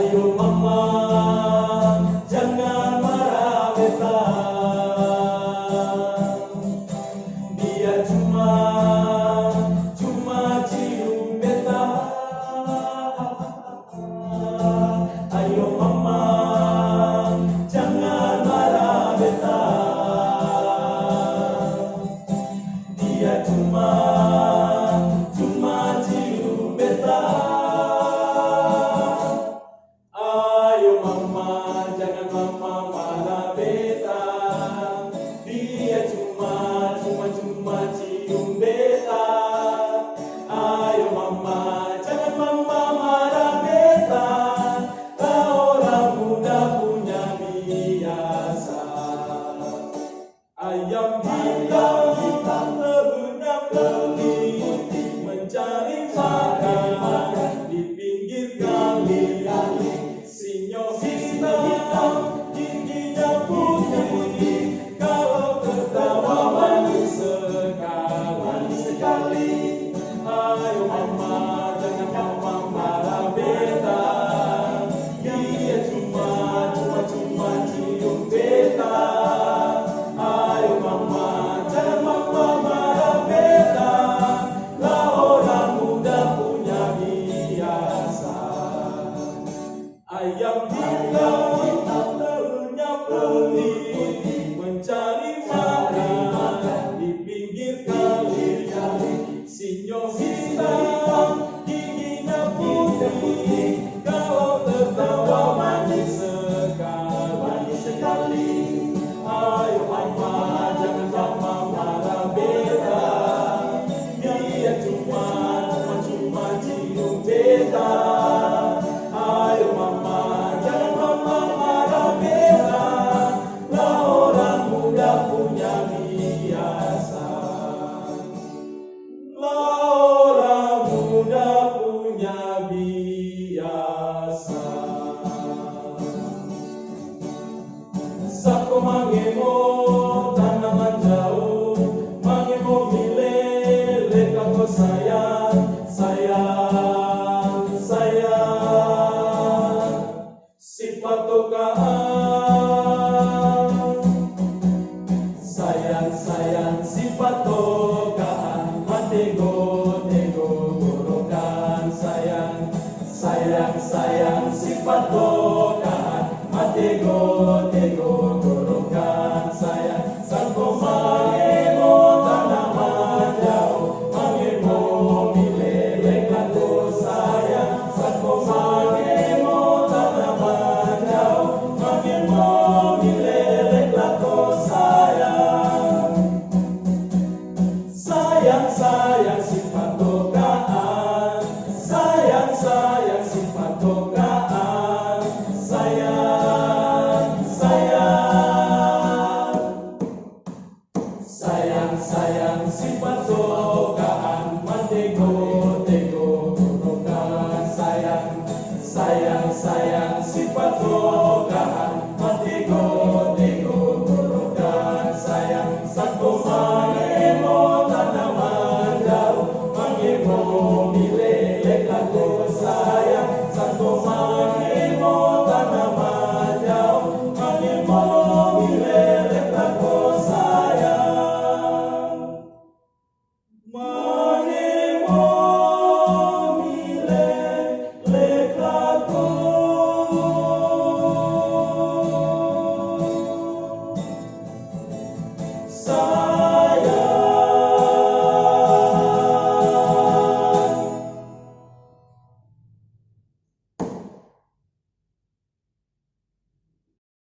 Ayo mama, jangan marah beta. Dia cuma cium beta. Ayo mama, jangan marah beta. Dia cuma cium beta. Ayo mama, jangan mama marah beta. Dia cuma cium beta. Ayo mama, jangan mama marah beta. Lah orang muda punya biasa. Ayam hitam terbenam putih, mencari makan di pinggir kali. Sinyo hitam, giginya putih, kalau tertawa manis sekali. Ayo mama, jangan mama marah beta. Dia cuma cium beta. Ayo mama, jangan mama marah beta. Lah orang muda punya biasa. Ayam hitam telurnya putih, mencari makan di pinggir kali. Sinyo hitam, giginya putih, kalau tertawa manis sekali. Ayo mama, jangan mama marah beta. Dia cuma cium beta. Ayo mama, jangan mama marah beta. Lah orang muda punya biasa. Lah orang muda punya biasa. Sako mangemo tanaman jauh, mangemo milele kako sayang. Sifat tokaan, sayang sifat tokaan, matego gorokan. Sayang sifat tokaan, matego gorokan. Sayang sako mangemo tanaman jauh, mangemo milele kako sayang. Sako mangemo tanaman jauh, mangemo milele kako sayang. Sayang sifat tokaan, sayang sifat tokaan. Sayang sifat tokaan, matego gorokan. Sayang sifat tokaan.